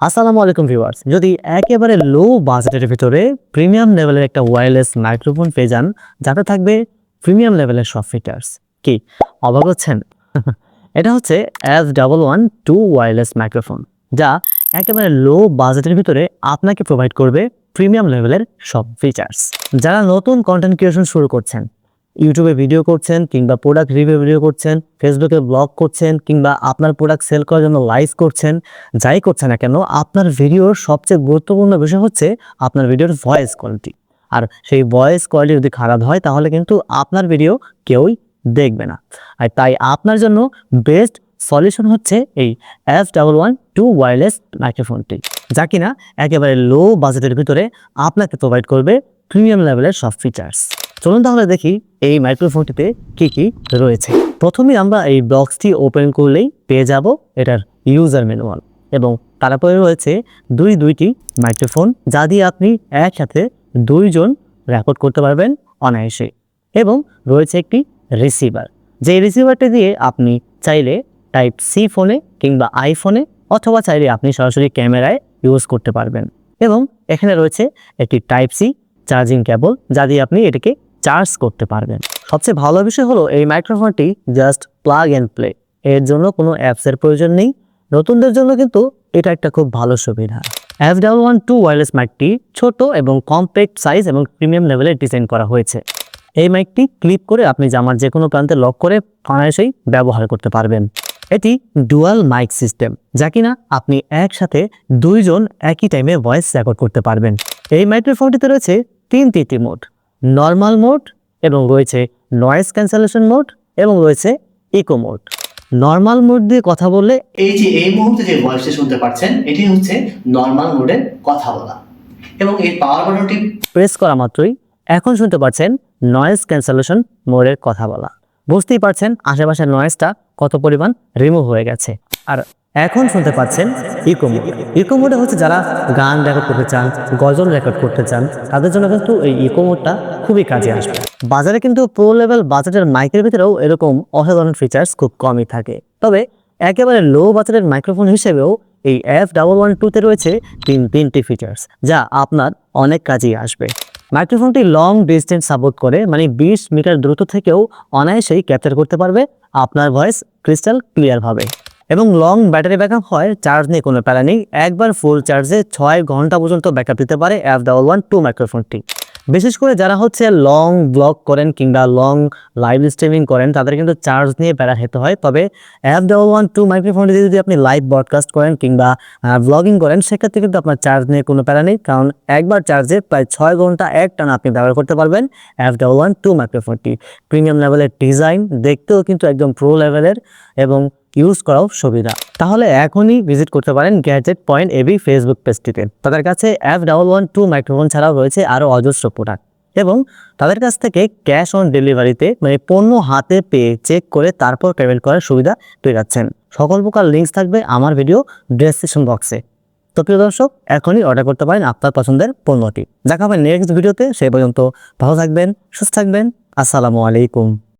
আসসালামু আলাইকুম ভিউয়ার্স, যদি একেবারে লো বাজেটের ভিতরে প্রিমিয়াম লেভেলের একটা ওয়্যারলেস মাইক্রোফোন পেয়ে যান, যাতে থাকবে প্রিমিয়াম লেভেলের সব ফিচার্স, কি অবাক হচ্ছেন? এটা হচ্ছে S11 2 ওয়্যারলেস মাইক্রোফোন, যা একেবারে লো বাজেটের ভিতরে আপনাকে প্রোভাইড করবে প্রিমিয়াম লেভেলের সব ফিচার্স। যারা নতুন কন্টেন্ট ক্রিয়েশন শুরু করছেন, ইউটিউবে ভিডিও করছেন কিংবা প্রোডাক্ট রিভিউ ভিডিও করছেন, ফেসবুকে ব্লগ করছেন কিংবা আপনার প্রোডাক্ট সেল করার জন্য লাইভ করছেন, যাই করছেন না কেন, আপনার ভিডিওর সবচেয়ে গুরুত্বপূর্ণ বিষয় হচ্ছে আপনার ভিডিওর ভয়েস কোয়ালিটি। আর সেই ভয়েস কোয়ালিটি যদি খারাপ হয় তাহলে কিন্তু আপনার ভিডিও কেউই দেখবে না। আর তাই আপনার জন্য বেস্ট সলিউশন হচ্ছে এই S11 2 ওয়্যারলেস মাইক্রোফোনটি, যা কিনা একেবারে লো বাজেটের ভিতরে আপনাকে প্রোভাইড করবে প্রিমিয়াম লেভেলের সব ফিচার্স। চলুন তাহলে দেখি এই মাইক্রোফোনটিতে কি কি রয়েছে। প্রথমে আমরা এই বক্সটি ওপেন করলেই পেয়ে যাব এটার ইউজার ম্যানুয়াল, এবং তারপরে রয়েছে দুইটি মাইক্রোফোন, যা দিয়ে আপনি একসাথে দুইজন রেকর্ড করতে পারবেন অনায়াসে। এবং রয়েছে একটি রিসিভার, যে রিসিভারটি দিয়ে আপনি চাইলে টাইপ সি ফোনে কিংবা আইফোনে অথবা চাইলে আপনি সরাসরি ক্যামেরায় ইউজ করতে পারবেন। এবং এখানে রয়েছে একটি টাইপ সি চার্জিং কেবল, যা দিয়ে আপনি এটাকে চার্জ করতে পারবেন। সবচেয়ে ভালো বিষয় হলো এই মাইক্রোফোনটি জাস্ট প্লাগ অ্যান্ড প্লে, এর জন্য কোনো অ্যাপসের প্রয়োজন নেই। নতুনদের জন্য কিন্তু এটা একটা খুব ভালো সুবিধা। S11 2 ওয়্যারলেস মাইকটি ছোট এবং কম্প্যাক্ট সাইজ এবং প্রিমিয়াম লেভেলে ডিজাইন করা হয়েছে। এই মাইকটি ক্লিপ করে আপনি জামার যে কোনো প্রান্তে লক করে অনায়াসেই ব্যবহার করতে পারবেন। এটি ডুয়াল মাইক সিস্টেম, যা কিনা আপনি একসাথে দুইজন একই টাইমে ভয়েস রেকর্ড করতে পারবেন। এই মাইক্রোফোনটিতে রয়েছে তিনটি মোড, নর্মাল মোড, এবং রয়েছে নয়েজ ক্যান্সেলেশন মোড, এবং রয়েছে ইকো মোড। নর্মাল মোড দিয়ে কথা বললে এই মুহূর্তে যে ভয়েসটি শুনতে পাচ্ছেন এটি হচ্ছে নর্মাল মোডে কথা বলা, এবং এই পাওয়ার বাটনটি প্রেস করা মাত্রই এখন শুনতে পাচ্ছেন নয়েজ ক্যান্সেলেশন মোডের কথা বলা। বুঝতেই পারছেন আশেপাশের নয়েজটা কত পরিমাণ রিমুভ হয়ে গেছে। আর এখন শুনতে পাচ্ছেন ইকো মোড। ইকো মোডে হচ্ছে যারা গান রেকর্ড করতে চান, গজল রেকর্ড করতে চান, তাদের জন্য কিন্তু এই ইকো মোডটা খুবই কাজে আসবে। বাজারে কিন্তু প্রো লেভেল বাজেটের মাইকের ভিতরেও এরকম অসাধারণ ফিচার্স খুব কমই থাকে, তবে একেবারে লো বাজেটের মাইক্রোফোন হিসেবেও এই S11 2 তে রয়েছে তিনটি ফিচার্স, যা আপনার অনেক কাজেই আসবে। মাইক্রোফোনটি লং ডিস্টেন্স সাপোর্ট করে, মানে 20 মিটার দূরত্ব থেকেও অনায়াসেই ক্যাপচার করতে পারবে আপনার ভয়েস ক্রিস্টাল ক্লিয়ারভাবে। এবং লং ব্যাটারি ব্যাকআপ হয়, চার্জ নিয়ে কোনো প্যারা নেই। একবার ফুল চার্জে 6 ঘন্টা পর্যন্ত ব্যাকআপ দিতে পারে S11 2 মাইক্রোফোনটি। বিশেষ করে যারা হচ্ছে লং ব্লগ করেন কিংবা লং লাইভ স্ট্রিমিং করেন, তাদের কিন্তু চার্জ নিয়ে প্যারা খেতে হয়। তবে S11 2 মাইক্রোফোনটি যদি আপনি লাইভ ব্রডকাস্ট করেন কিংবা ব্লগিং করেন, সেক্ষেত্রে কিন্তু আপনার চার্জ নিয়ে কোনো প্যারা নেই, কারণ একবার চার্জে প্রায় 6 ঘন্টা একটানা আপনি ব্যবহার করতে পারবেন S11 2 মাইক্রোফোনটি। প্রিমিয়াম লেভেলের ডিজাইন, দেখতেও কিন্তু একদম প্রো লেভেলের, এবং ইউজ করাও সুবিধা। তাহলে এখনই ভিজিট করতে পারেন gadget.ab ফেসবুক পেজটিতে। তাদের কাছে S11 2 মাইক্রোফোন ছাড়াও রয়েছে আরও অজস্র প্রোডাক্ট, এবং তাদের কাছ থেকে ক্যাশ অন ডেলিভারিতে, মানে পণ্য হাতে পেয়ে চেক করে তারপর পেমেন্ট করার সুবিধা পেয়ে যাচ্ছেন। সকল প্রকার লিঙ্কস থাকবে আমার ভিডিও ডেসক্রিপশন বক্সে। তো প্রিয় দর্শক, এখনই অর্ডার করতে পারেন আপনার পছন্দের পণ্যটি। দেখা হবে নেক্সট ভিডিওতে। সেই পর্যন্ত ভালো থাকবেন, সুস্থ থাকবেন। আসসালামু আলাইকুম।